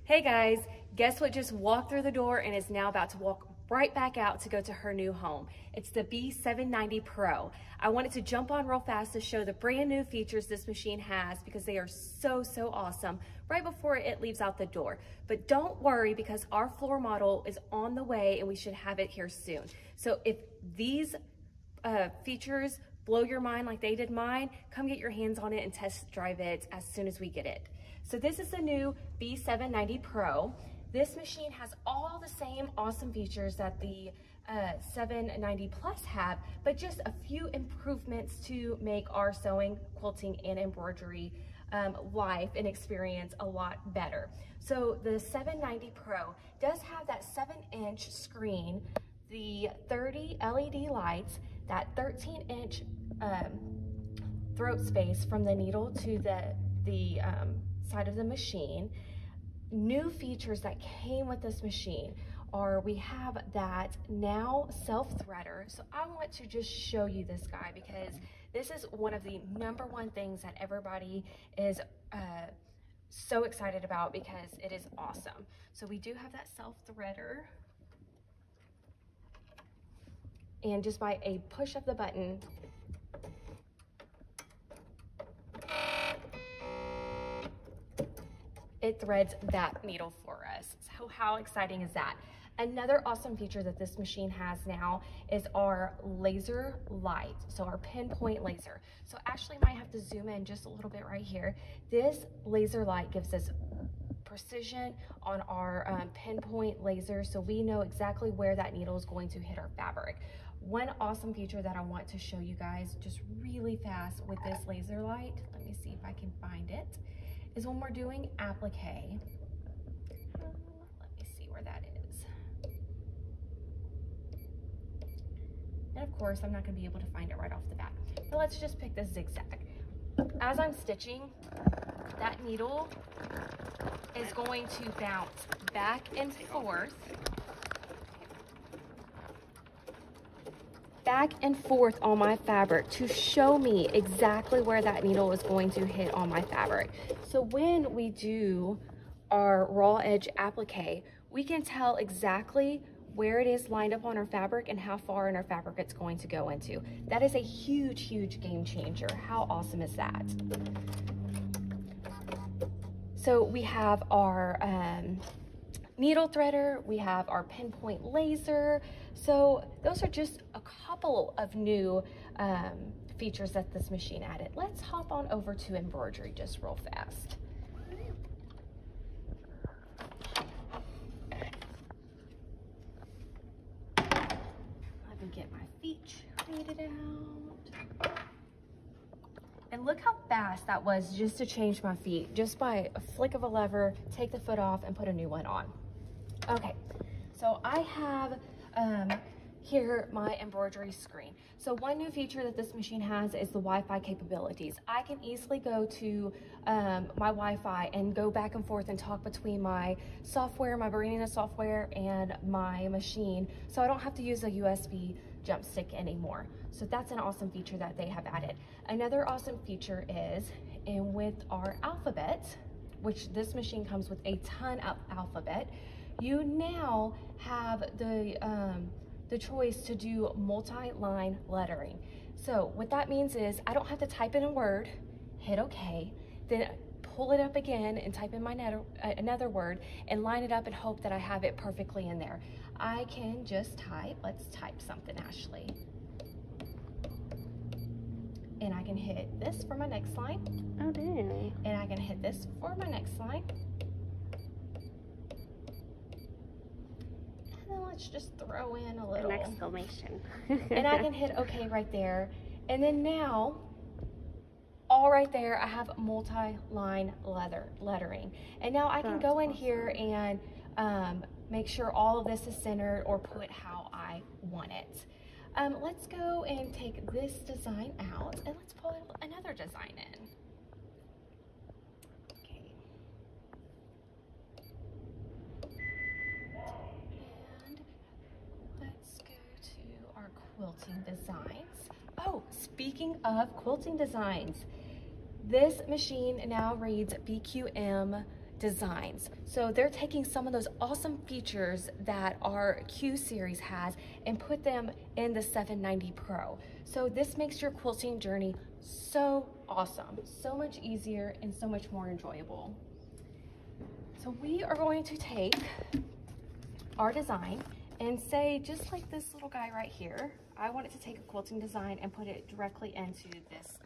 Hey guys, guess what just walked through the door and is now about to walk right back out to go to her new home? It's the B790 Pro. I wanted to jump on real fast to show the brand new features this machine has because they are so awesome right before it leaves out the door. But don't worry because our floor model is on the way and we should have it here soon. So if these features blow your mind like they did mine, come get your hands on it and test drive it as soon as we get it. So this is the new B790 Pro. This machine has all the same awesome features that the 790 Plus have, but just a few improvements to make our sewing, quilting, and embroidery life and experience a lot better. So the 790 Pro does have that 7-inch screen, the 30 LED lights, that 13-inch throat space from the needle to the side of the machine. New features that came with this machine are we have that now self-threader. So I want to just show you this guy because this is one of the #1 things that everybody is so excited about because it is awesome. So we do have that self-threader, and just by a push of the button, it threads that needle for us. So how exciting is that? Another awesome feature that this machine has now is our laser light, so our pinpoint laser. So Ashley might have to zoom in just a little bit right here. This laser light gives us precision on our pinpoint laser, so we know exactly where that needle is going to hit our fabric. One awesome feature that I want to show you guys just really fast with this laser light, let me see if I can find it, is when we're doing applique. Let me see where that is. And of course, I'm not gonna be able to find it right off the bat, but let's just pick this zigzag. As I'm stitching, that needle is going to bounce back and forth, on my fabric to show me exactly where that needle is going to hit on my fabric. So when we do our raw edge applique, we can tell exactly where it is lined up on our fabric and how far in our fabric it's going to go into. That is a huge game changer. How awesome is that? So we have our needle threader, we have our pinpoint laser. So those are just a couple of new features that this machine added. Let's hop on over to embroidery just real fast. Let me get my feet treated out. And look how fast that was just to change my feet. Just by a flick of a lever, take the foot off and put a new one on. Okay, so I have here my embroidery screen. So one new feature that this machine has is the Wi-Fi capabilities. I can easily go to my Wi-Fi and go back and forth and talk between my software, my Bernina software, and my machine, so I don't have to use a USB jump stick anymore. So that's an awesome feature that they have added. Another awesome feature is with our alphabet, which this machine comes with a ton of alphabet, you now have the choice to do multi-line lettering. So what that means is I don't have to type in a word, hit OK, then pull it up again and type in my another word and line it up and hope that I have it perfectly in there. I can just type, let's type something, Ashley. And I can hit this for my next line. Oh, dang. And I can hit this for my next line. And then let's just throw in a little an exclamation. and I can hit OK right there. And then now, all right there, I have multi-line lettering. And now I can go in here and make sure all of this is centered or put how I want it. Let's go and take this design out and let's pull another design in. Okay. And let's go to our quilting designs. Oh, speaking of quilting designs, this machine now reads BQM designs. So they're taking some of those awesome features that our Q series has and put them in the 790 Pro. So this makes your quilting journey so awesome, so much easier and so much more enjoyable. So we are going to take our design and say, just like this little guy right here, I wanted to take a quilting design and put it directly into this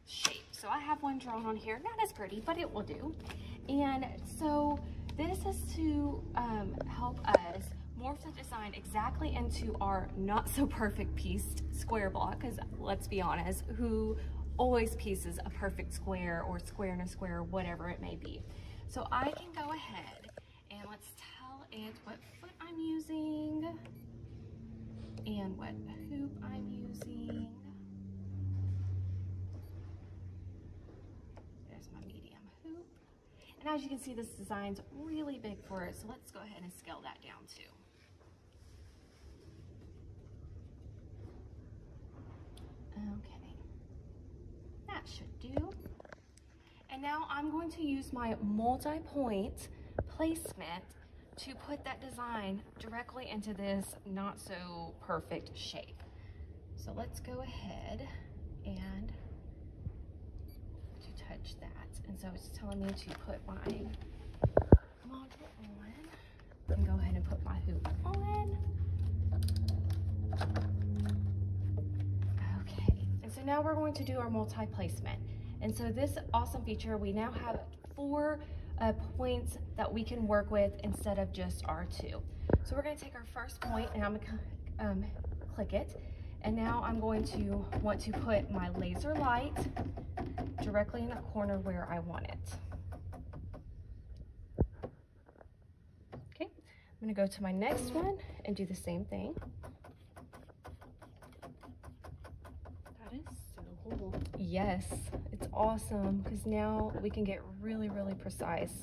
shape. So I have one drawn on here, not as pretty, but it will do. And so this is to help us morph the design exactly into our not so perfect pieced square block, because let's be honest, who always pieces a perfect square or square in a square, whatever it may be. So I can go ahead and let's tell it what foot I'm using and what hoop I'm using. There's my medium hoop. And as you can see, this design's really big for it, so let's go ahead and scale that down too. Okay, that should do. And now I'm going to use my multi-point placement to put that design directly into this not so perfect shape. So let's go ahead and to touch that. And so it's telling me to put my module on. And go ahead and put my hoop on. Okay, and so now we're going to do our multi-placement. And so this awesome feature, we now have 4 points that we can work with instead of just our 2. So we're going to take our first point and I'm going to click it. And now I'm going to want to put my laser light directly in the corner where I want it. Okay, I'm going to go to my next one and do the same thing. That is so cool. Yes, it's awesome because now we can get really, really precise.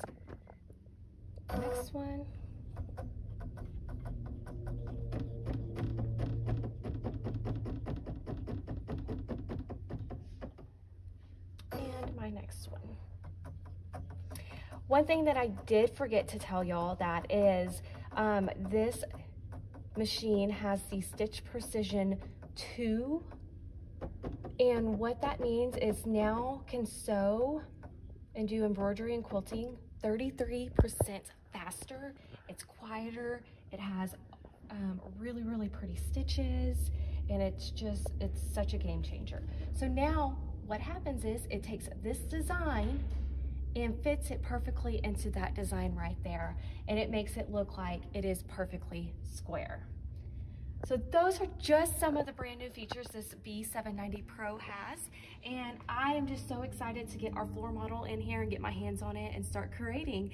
Next one. And my next one. One thing that I did forget to tell y'all that is this machine has the Stitch Precision 2. And what that means is now can sew and do embroidery and quilting 33% faster. It's quieter. It has really, really pretty stitches. And it's such a game changer. So now what happens is it takes this design and fits it perfectly into that design right there. And it makes it look like it is perfectly square. So those are just some of the brand new features this B790 Pro has. And I am just so excited to get our floor model in here and get my hands on it and start creating.